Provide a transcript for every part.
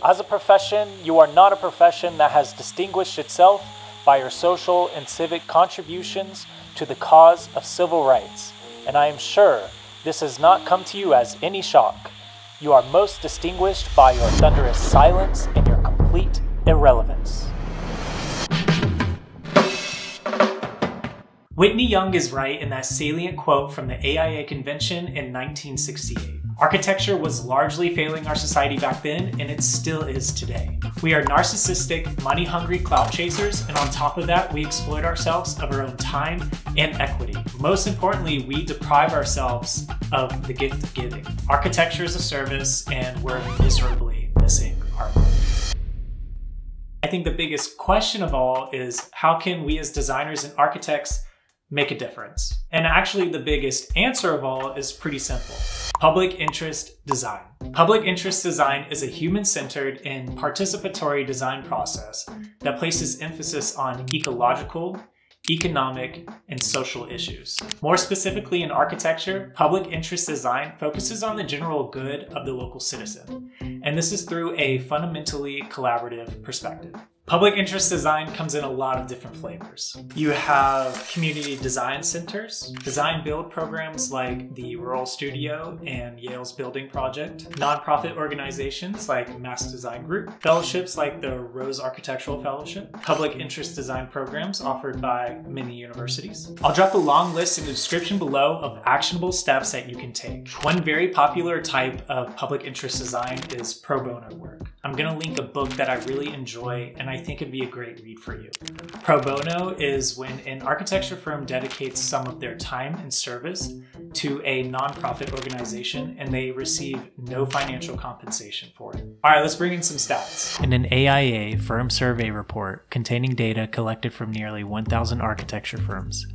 As a profession, you are not a profession that has distinguished itself by your social and civic contributions to the cause of civil rights, and I am sure this has not come to you as any shock. You are most distinguished by your thunderous silence and your complete irrelevance. Whitney Young is right in that salient quote from the AIA convention in 1968. Architecture was largely failing our society back then, and it still is today. We are narcissistic, money-hungry clout chasers, and on top of that, we exploit ourselves of our own time and equity. Most importantly, we deprive ourselves of the gift of giving. Architecture is a service, and we're miserably missing our mark. I think the biggest question of all is, how can we as designers and architects make a difference? And actually the biggest answer of all is pretty simple. Public interest design. Public interest design is a human-centered and participatory design process that places emphasis on ecological, economic, and social issues. More specifically in architecture, public interest design focuses on the general good of the local citizen, and this is through a fundamentally collaborative perspective. Public interest design comes in a lot of different flavors. You have community design centers, design build programs like the Rural Studio and Yale's Building Project, nonprofit organizations like Mass Design Group, fellowships like the Rose Architectural Fellowship, public interest design programs offered by many universities. I'll drop a long list in the description below of actionable steps that you can take. One very popular type of public interest design is pro bono work. I'm gonna link a book that I really enjoy and I think it'd be a great read for you. Pro bono is when an architecture firm dedicates some of their time and service to a nonprofit organization and they receive no financial compensation for it. All right, let's bring in some stats. In an AIA firm survey report containing data collected from nearly 1,000 architecture firms,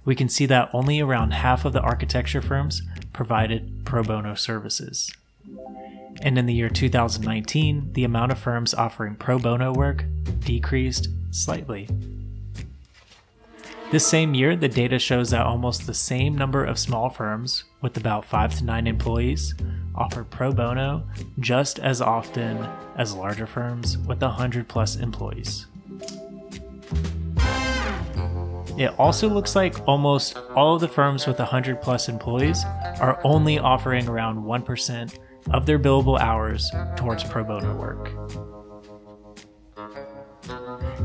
we can see that only around half of the architecture firms provided pro bono services. And in the year 2019, the amount of firms offering pro bono work decreased slightly. This same year, the data shows that almost the same number of small firms with about 5 to 9 employees offered pro bono just as often as larger firms with 100+ employees. It also looks like almost all of the firms with 100+ employees are only offering around 1% of their billable hours towards pro bono work.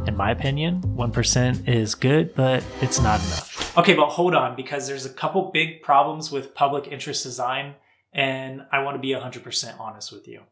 In my opinion, 1% is good, but it's not enough. Okay, but hold on, because there's a couple big problems with public interest design, and I want to be 100% honest with you.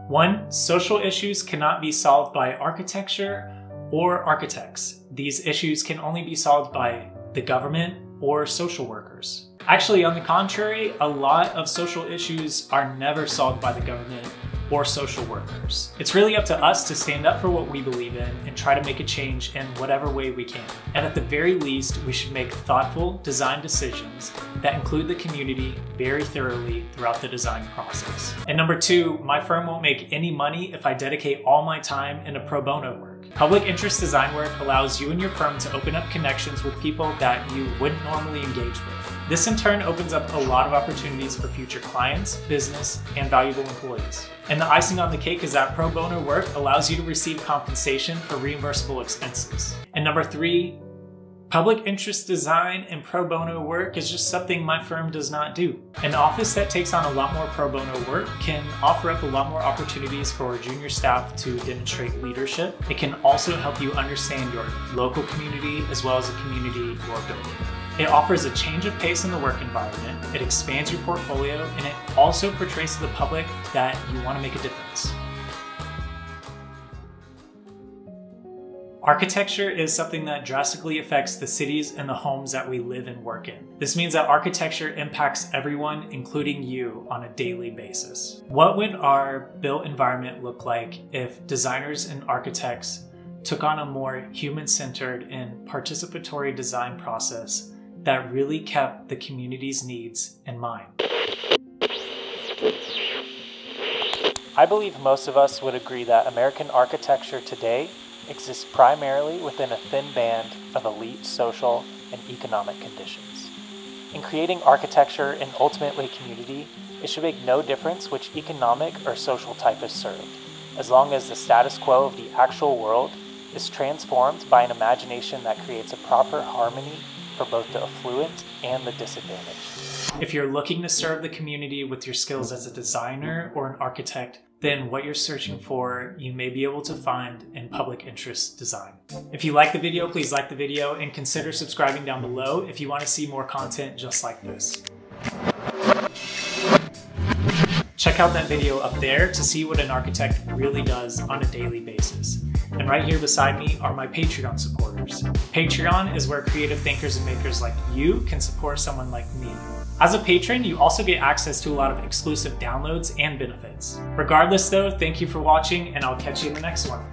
One, social issues cannot be solved by architecture or architects. These issues can only be solved by the government or social workers. Actually, on the contrary, a lot of social issues are never solved by the government or social workers. It's really up to us to stand up for what we believe in and try to make a change in whatever way we can. And at the very least, we should make thoughtful design decisions that include the community very thoroughly throughout the design process. And number two, my firm won't make any money if I dedicate all my time into pro bono work. Public interest design work allows you and your firm to open up connections with people that you wouldn't normally engage with. This in turn opens up a lot of opportunities for future clients, business, and valuable employees. And the icing on the cake is that pro bono work allows you to receive compensation for reimbursable expenses. And number three, public interest design and pro bono work is just something my firm does not do. An office that takes on a lot more pro bono work can offer up a lot more opportunities for junior staff to demonstrate leadership. It can also help you understand your local community as well as the community you're building. It offers a change of pace in the work environment, it expands your portfolio, and it also portrays to the public that you want to make a difference. Architecture is something that drastically affects the cities and the homes that we live and work in. This means that architecture impacts everyone, including you, on a daily basis. What would our built environment look like if designers and architects took on a more human-centered and participatory design process that really kept the community's needs in mind? I believe most of us would agree that American architecture today exists primarily within a thin band of elite social and economic conditions. In creating architecture and ultimately community, it should make no difference which economic or social type is served. as long as the status quo of the actual world is transformed by an imagination that creates a proper harmony for both the affluent and the disadvantaged. If you're looking to serve the community with your skills as a designer or an architect, then what you're searching for, you may be able to find in public interest design. If you like the video, please like the video and consider subscribing down below if you want to see more content just like this. Check out that video up there to see what an architect really does on a daily basis. And right here beside me are my Patreon supporters. Patreon is where creative thinkers and makers like you can support someone like me. As a patron, you also get access to a lot of exclusive downloads and benefits. Regardless though, thank you for watching and I'll catch you in the next one.